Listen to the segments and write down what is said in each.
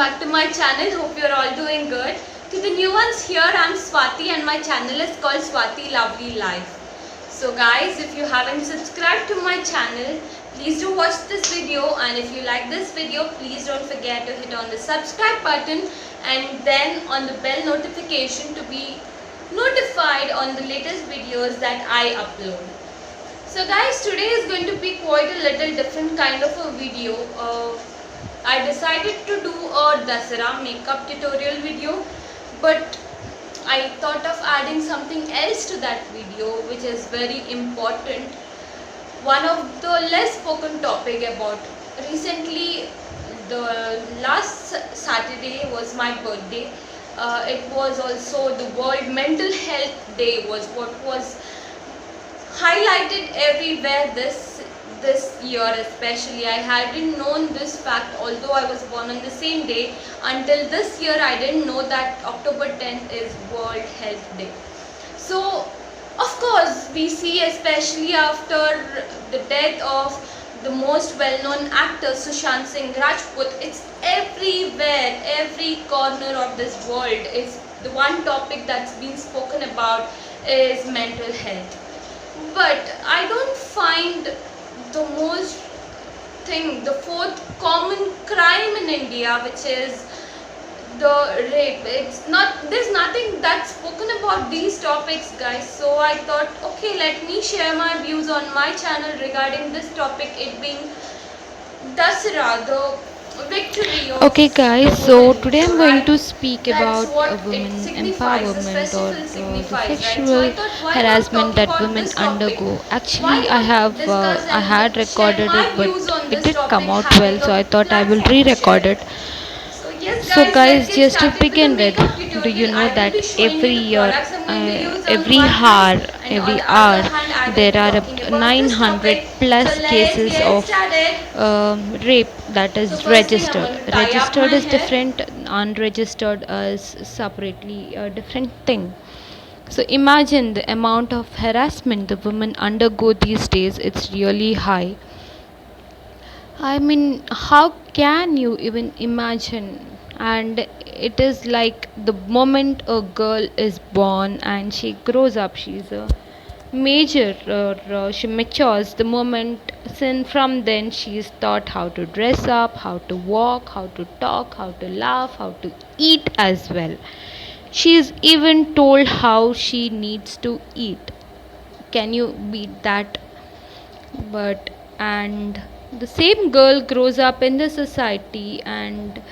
back to my channel. Hope you're all doing good. To the new ones here, I'm Swati and my channel is called Swati Lovely Life. So guys, if you haven't subscribed to my channel, please do watch this video, and if you like this video, please don't forget to hit on the subscribe button and then on the bell notification to be notified on the latest videos that I upload. So guys, today is going to be quite a little different kind of a video. I decided to do a Dasara makeup tutorial video, but I thought of adding something else to that video which is very important. One of the less spoken topic about recently, the last Saturday was my birthday. It was also the World Mental Health Day was what was highlighted everywhere this year. Especially I hadn't known this fact, although I was born on the same day. Until this year I didn't know that October 10th is World Health Day. So of course we see, especially after the death of the most well-known actor Sushant Singh Rajput, it's everywhere, every corner of this world. Is the one topic that's been spoken about is mental health. But I don't find the most thing, the fourth common crime in India, which is the rape. It's not, there's nothing that's spoken about these topics, guys. So I thought, okay, let me share my views on my channel regarding this topic, it being Dasara, the victory of Okay, guys, so women. today I'm going Right? to speak That's about what it women signifies, this empowerment or festival the signifies, right? So I sexual thought, why not harassment talk that about women this topic? undergo. Why Actually, not discuss I and had share recorded my it, but views on it this did come topic, out well, having so a I thought I will platform to share re-record it? it. So yes So, guys, let's guys, get just to started with the begin with, makeup do you tutorial. know I will be that showing you the products I'm going to use on every one hand, hour, and on the other hand I will there be are talking about this 900 topic. So plus let's cases get of started. rape that So is first thing, I'm registered. going to tie up my Registered is hair. different, unregistered is separately a different thing. So imagine the amount of harassment the women undergo these days. It's really high. I mean, how can you even imagine? And it is like the moment a girl is born and she grows up, she's a major, she matures. The moment, since from then, she is taught how to dress up, how to walk, how to talk, how to laugh, how to eat as well. She is even told how she needs to eat. Can you beat that? But and the same girl grows up in the society, and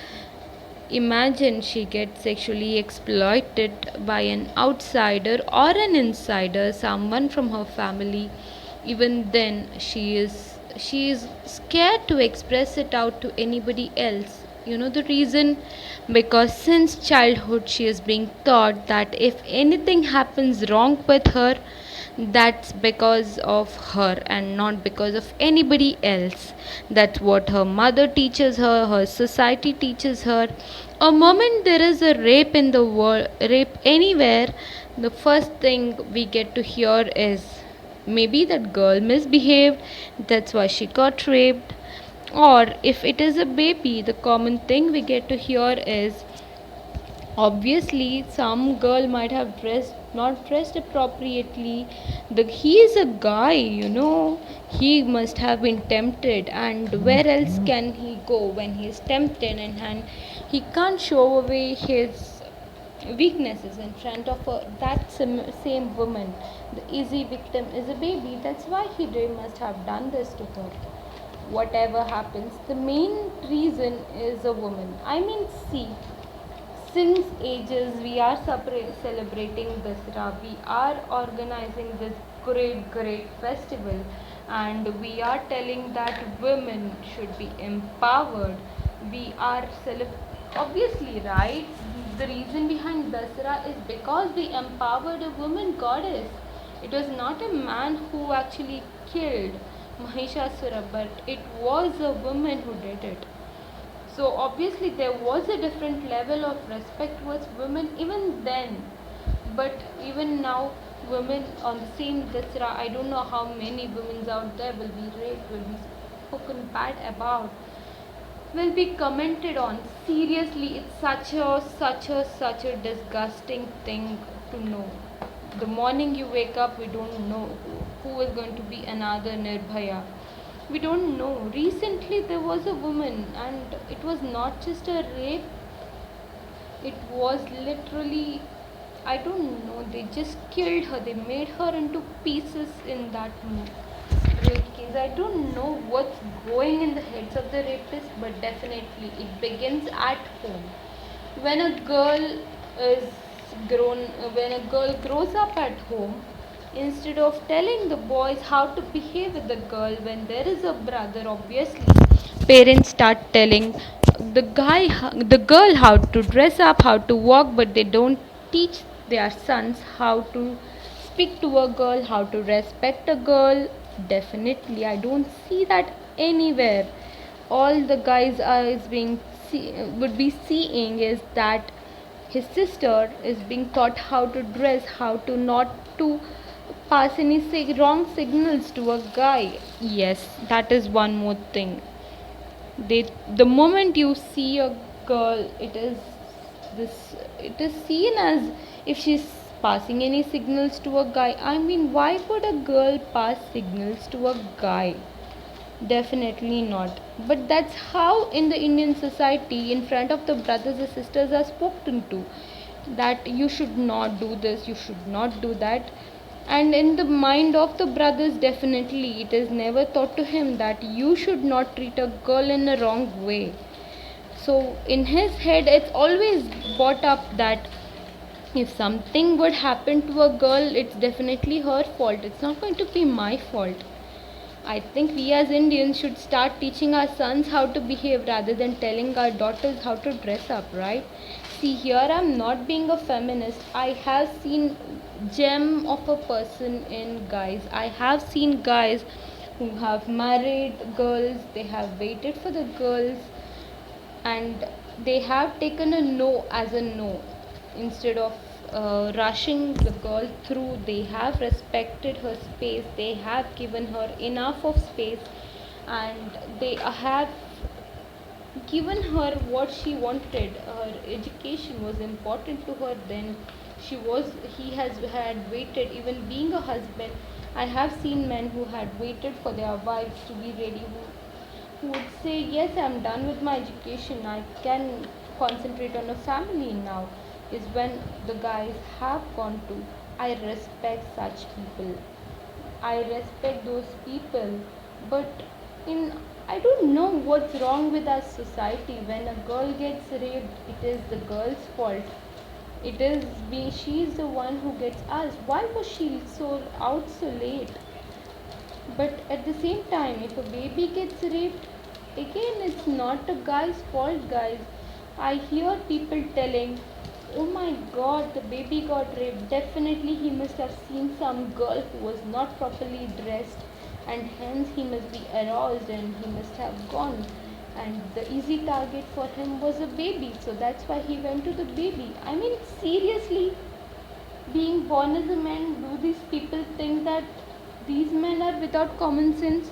imagine she gets sexually exploited by an outsider or an insider, someone from her family. Even then she is scared to express it out to anybody else. You know the reason? Because since childhood she is being taught that if anything happens wrong with her, that's because of her and not because of anybody else. That's what her mother teaches her, her society teaches her. A moment there is a rape in the world, rape anywhere, the first thing we get to hear is maybe that girl misbehaved, that's why she got raped. Or if it is a baby, the common thing we get to hear is obviously some girl might have not dressed appropriately. He is a guy, he must have been tempted, and where else can he go when he is tempted, and he can't show away his weaknesses in front of that same woman. The easy victim is a baby. That's why must have done this to her. Whatever happens, the main reason is a woman. I mean, see, since ages we are celebrating Dasara, we are organizing this great festival, and we are telling that women should be empowered. We are obviously, right? The reason behind Dasara is because we empowered a woman goddess. It was not a man who actually killed Mahishasura, but it was a woman who did it. So obviously there was a different level of respect towards women even then. But even now, women on the same Dasra, I don't know how many women out there will be raped, will be spoken bad about. will be commented on. Seriously, it's such a disgusting thing to know. The morning you wake up, we don't know who is going to be another Nirbhaya. We don't know. Recently there was a woman, and it was not just a rape, it was literally, I don't know, they just killed her. They made her into pieces in that rape case. I don't know what's going in the heads of the rapists, but definitely it begins at home. When a girl is when a girl grows up at home, instead of telling the boys how to behave with the girl, when there is a brother, obviously parents start telling the girl how to dress up, how to walk, but they don't teach their sons how to speak to a girl, how to respect a girl. Definitely I don't see that anywhere. All the guys are is being would be seeing is that his sister is being taught how to dress, how to not to pass any wrong signals to a guy. Yes, that is one more thing. They, the moment you see a girl, this it is seen as if she's passing any signals to a guy. I mean, why would a girl pass signals to a guy? Definitely not. But that's how in the Indian society, in front of the brothers and sisters, are spoken to. That you should not do this, you should not do that. And in the mind of the brothers, definitely it is never thought to him that you should not treat a girl in a wrong way. So in his head, it's always brought up that if something would happen to a girl, it's definitely her fault. It's not going to be my fault. I think we as Indians should start teaching our sons how to behave rather than telling our daughters how to dress up, right? See, here I'm not being a feminist. I have seen gem of a person in guys. I have seen guys who have married girls, they have waited for the girls, and they have taken a no as a no. Instead of rushing the girl through, they have respected her space, they have given her enough of space, and they have given her what she wanted. Her education was important to her. Then he has had waited, even being a husband. I have seen men who had waited for their wives to be ready, who would say, yes, I'm done with my education, I can concentrate on a family now, is when the guys have gone to. I respect such people. I respect those people. But in, I don't know what's wrong with our society. When a girl gets raped, it is the girl's fault. It is she's the one who gets asked, why was she so out so late? But at the same time, if a baby gets raped, again it's not a guy's fault, guys. I hear people telling, oh my god, the baby got raped. Definitely he must have seen some girl who was not properly dressed, and hence he must be aroused and he must have gone. And the easy target for him was a baby, so that's why he went to the baby. I mean, seriously, being born as a man, do these people think that these men are without common sense?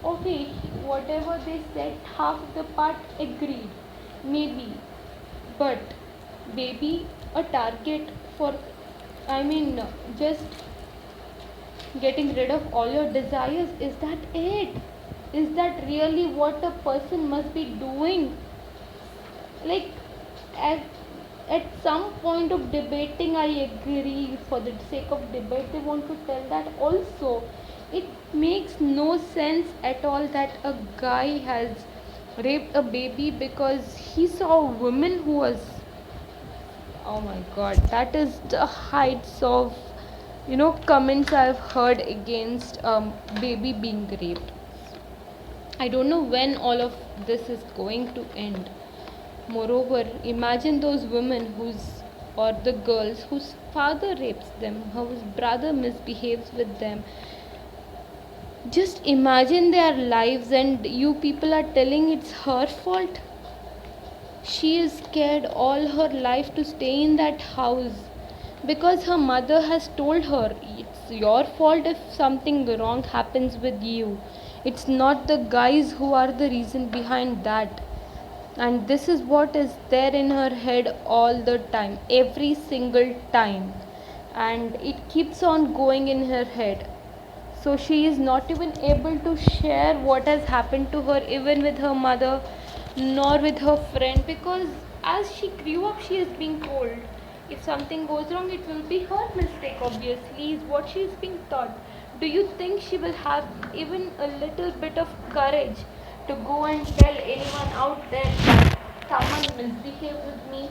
Okay, whatever they said, half the part agreed, maybe, but baby, a target for, I mean, just getting rid of all your desires, is that it? Is that really what a person must be doing? Like, at, at some point of debating, I agree, for the sake of debate they want to tell that also. It makes no sense at all that a guy has raped a baby because he saw a woman who was, oh my god, that is the heights of comments I've heard against baby being raped. I don't know when all of this is going to end. Moreover, imagine those women or the girls whose father rapes them, whose brother misbehaves with them. Just imagine their lives, and you people are telling it's her fault. She is scared all her life to stay in that house because her mother has told her it's your fault if something wrong happens with you. It's not the guys who are the reason behind that. And this is what is there in her head all the time, every single time, and it keeps on going in her head. So she is not even able to share what has happened to her even with her mother nor with her friend, because as she grew up she is being told if something goes wrong it will be her mistake, obviously is what she is being taught. Do you think she will have even a little bit of courage to go and tell anyone out there that someone misbehaved with me?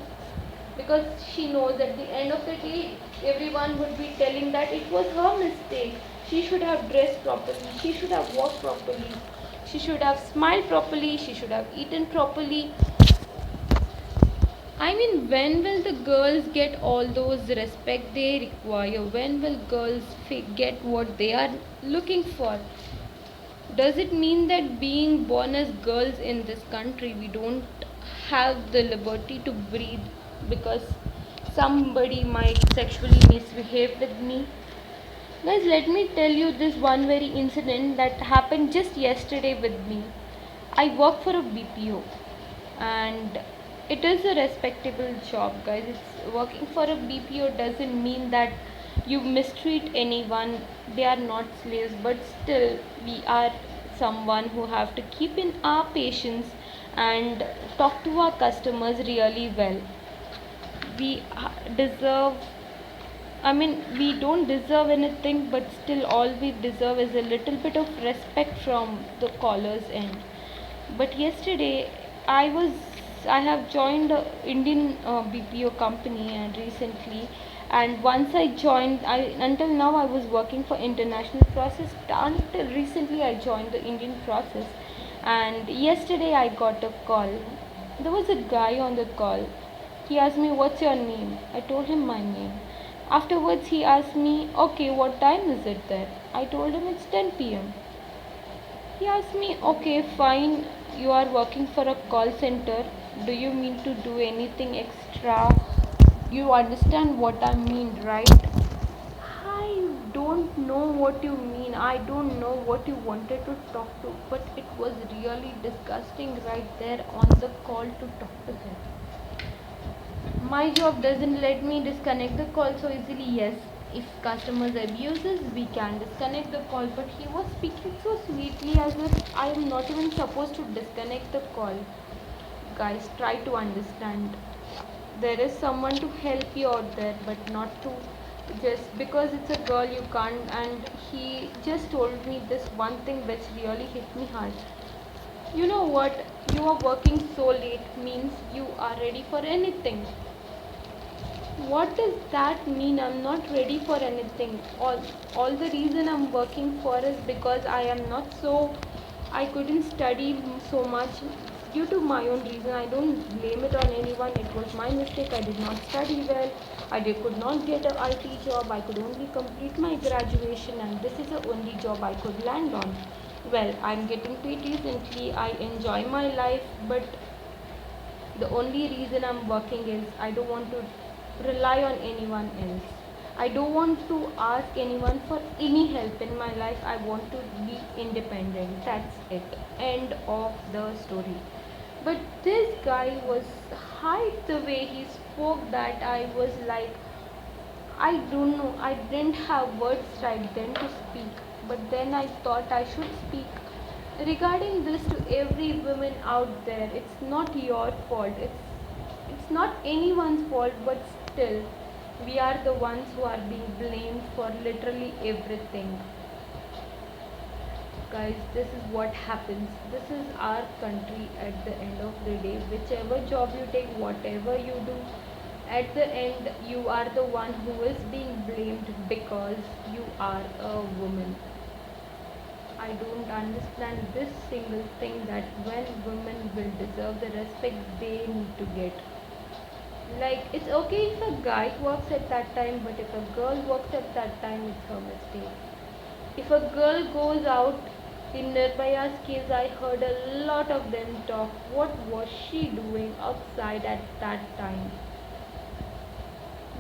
Because she knows at the end of the day everyone would be telling that it was her mistake. She should have dressed properly, she should have walked properly, she should have smiled properly, she should have eaten properly. I mean, when will the girls get all those respect they require? When will girls get what they are looking for? Does it mean that being born as girls in this country we don't have the liberty to breathe because somebody might sexually misbehave with me? Guys, let me tell you this one very incident that happened just yesterday with me. I work for a BPO and it is a respectable job, guys. It's working for a BPO doesn't mean that you mistreat anyone. They are not slaves, but still we are someone who have to keep in our patience and talk to our customers really well. We deserve, I mean, we don't deserve anything, but still, all we deserve is a little bit of respect from the caller's end. But yesterday, I was, I have joined a Indian BPO company and recently, and once I joined, until now I was working for international process. Until recently, I joined the Indian process, and yesterday I got a call. There was a guy on the call. He asked me, "What's your name?" I told him my name. Afterwards, he asked me, "Okay, what time is it there?" I told him it's 10 p.m. He asked me, "Okay, fine, you are working for a call center. Do you mean to do anything extra?" You understand what I mean, right? I don't know what you mean. I don't know what you wanted to talk to, but it was really disgusting right there on the call to talk to him. My job doesn't let me disconnect the call so easily. Yes, if customers abuses we can disconnect the call, but he was speaking so sweetly as if I am not even supposed to disconnect the call. Guys, try to understand, there is someone to help you out there, but not to just because it's a girl you can't. And he just told me this one thing which really hit me hard. You know what, you are working so late means you are ready for anything. What does that mean? I'm not ready for anything. All the reason I'm working for is because I am not so, I couldn't study so much due to my own reason. I don't blame it on anyone. It was my mistake. I did not study well. Could not get a IT job. I could only complete my graduation, and this is the only job I could land on. Well, I'm getting paid recently. I enjoy my life, but the only reason I'm working is I don't want to rely on anyone else. I don't want to ask anyone for any help in my life. I want to be independent. That's it. End of the story. But this guy was high the way he spoke that I was like, I don't know, I didn't have words right then to speak. But then I thought I should speak regarding this to every woman out there. It's not your fault. It's not anyone's fault, but still we are the ones who are being blamed for literally everything. Guys, this is what happens. This is our country at the end of the day. Whichever job you take, whatever you do, at the end you are the one who is being blamed because you are a woman. I don't understand this single thing, that when women will deserve the respect they need to get. Like, it's okay if a guy works at that time, but if a girl works at that time, it's her mistake. If a girl goes out, in Nirbaya's case, I heard a lot of them talk. What was she doing outside at that time?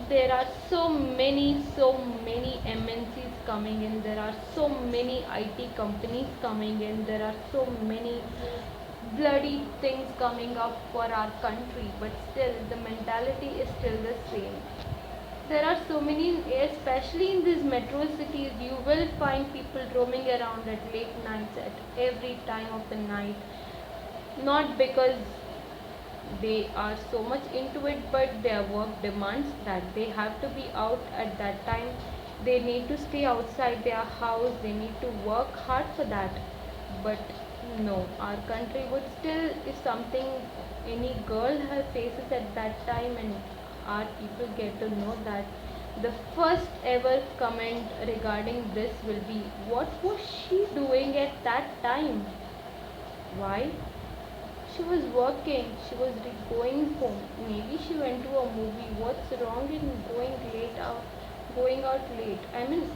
There are so many MNCs coming in. There are so many IT companies coming in. There are so many bloody things coming up for our country, but still the mentality is still the same. There are so many, especially in these metro cities, you will find people roaming around at late nights at every time of the night. Not because they are so much into it, but their work demands that they have to be out at that time. They need to stay outside their house, they need to work hard for that. But no, our country would still, if something any girl has faces at that time and our people get to know that, the first ever comment regarding this will be, what was she doing at that time? Why? She was working, she was going home. Maybe she went to a movie. What's wrong in going out late? I mean,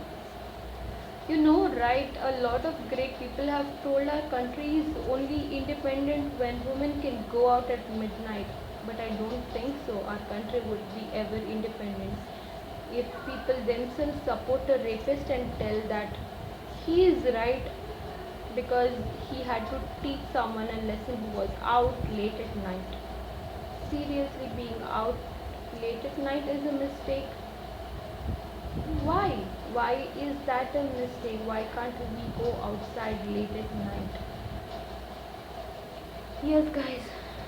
right? A lot of great people have told our country is only independent when women can go out at midnight. But I don't think so. Our country would be ever independent if people themselves support a rapist and tell that he is right because he had to teach someone a lesson who was out late at night. Seriously, being out late at night is a mistake. Why? Why is that a mistake? Why can't we go outside late at night? Yes, guys,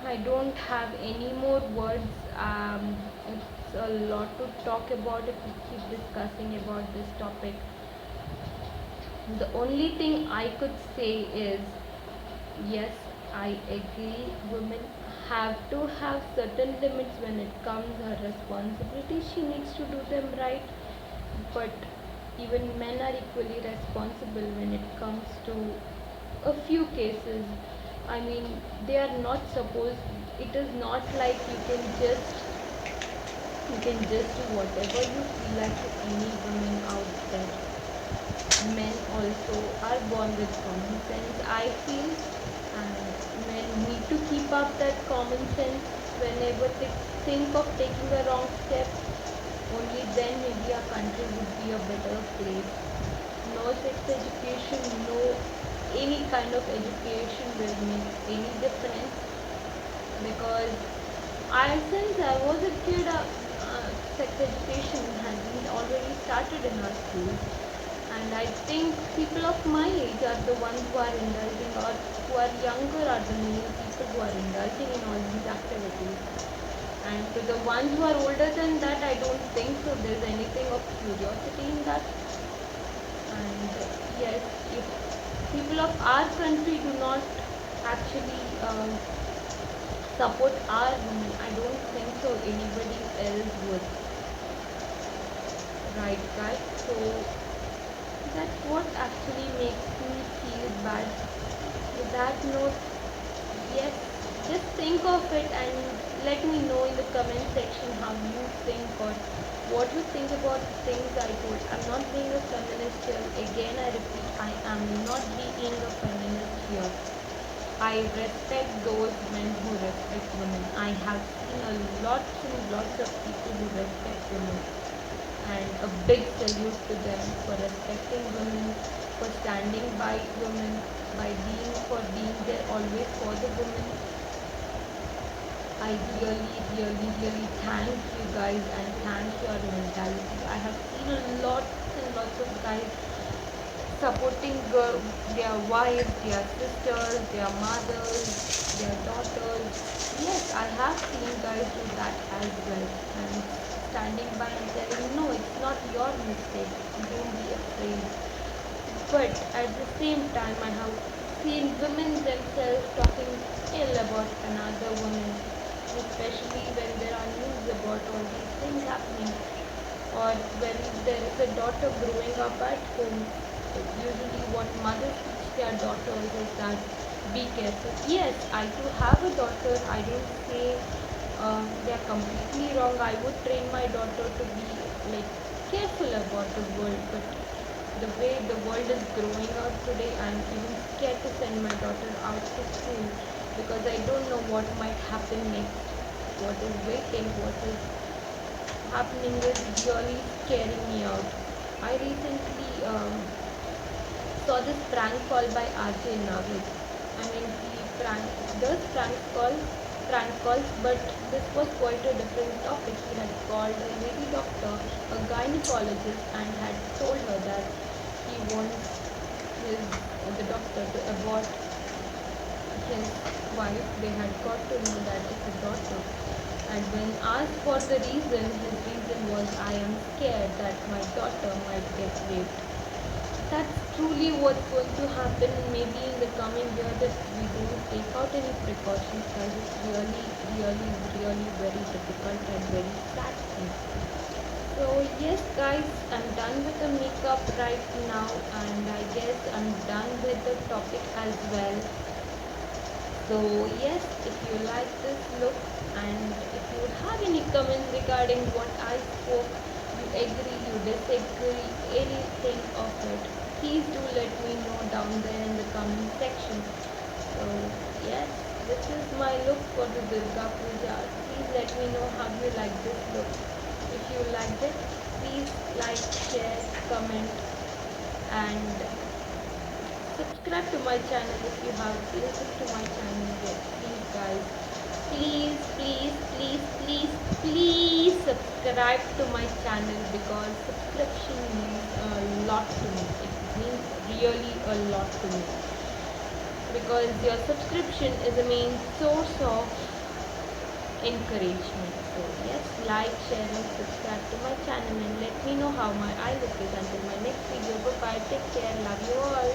I don't have any more words. It's a lot to talk about if we keep discussing about this topic. The only thing I could say is, yes, I agree, women have to have certain limits when it comes her responsibility. She needs to do them right. But even men are equally responsible when it comes to a few cases. I mean, they are not supposed, it is not like you can just do whatever you feel like to any woman out there. Men also are born with common sense, I feel, and men need to keep up that common sense whenever they think of taking a wrong step. Only then maybe our country would be a better place. No sex education, no any kind of education will make any difference, because since I was a kid, sex education has been already started in our schools, and I think people of my age are the ones who are indulging, or who are younger are the new people who are indulging in all these activities. And to the ones who are older than that, I don't think so there's anything of curiosity in that. And yes, if people of our country do not actually support our women, I don't think so anybody else would. Right, guys? So that's what actually makes me feel bad. With that note, yes, just think of it and let me know in the comment section how you think or what you think about the things I told. I'm not being a feminist here. Again, I repeat, I am not being a feminist here. I respect those men who respect women. I have seen lots and lots of people who respect women. And a big salute to them for respecting women, for standing by women, for being there always for the women. I really thank you guys and thank your mentality. I have seen lots and lots of guys supporting their wives, their sisters, their mothers, their daughters. Yes, I have seen guys do that as well, and standing by and telling, no, it's not your mistake, don't be afraid. But at the same time, I have seen women themselves talking ill about another woman, especially when there are news about all these things happening, or when there is a daughter growing up at home. Usually what mothers teach their daughters is that be careful. Yes, I do have a daughter. I don't say they are completely wrong. I would train my daughter to be like careful about the world, but the way the world is growing up today, I'm even scared to send my daughter out to school because I don't know what might happen next, what is waiting, happening is really scaring me out. I recently saw this prank call by RJ Navid. I mean, he does prank calls, but this was quite a different topic. He had called a lady doctor, a gynecologist, and had told her that he wants the doctor to abort his wife. They had got to know that it's a daughter. And when asked for the reason, his reason was, I am scared that my daughter might get raped. That's truly what's going to happen maybe in the coming year if we don't take out any precautions, guys. It's really very difficult and very sad thing. So yes guys, I'm done with the makeup right now, and I guess I'm done with the topic as well. So yes, if you like this look and if you have any comments regarding what I spoke, you agree, you disagree, anything of it, please do let me know down there in the comment section. So yes, this is my look for the Durga Puja. Please let me know how you like this look. If you liked it, please like, share, comment, and subscribe to my channel if you have listened to my channel yet. Please guys, please subscribe to my channel, because subscription means a lot to me. It means really a lot to me, because your subscription is a main source of encouragement. So yes, like, share and subscribe to my channel, and let me know how my eye look is. Until my next video, bye bye, take care, love you all.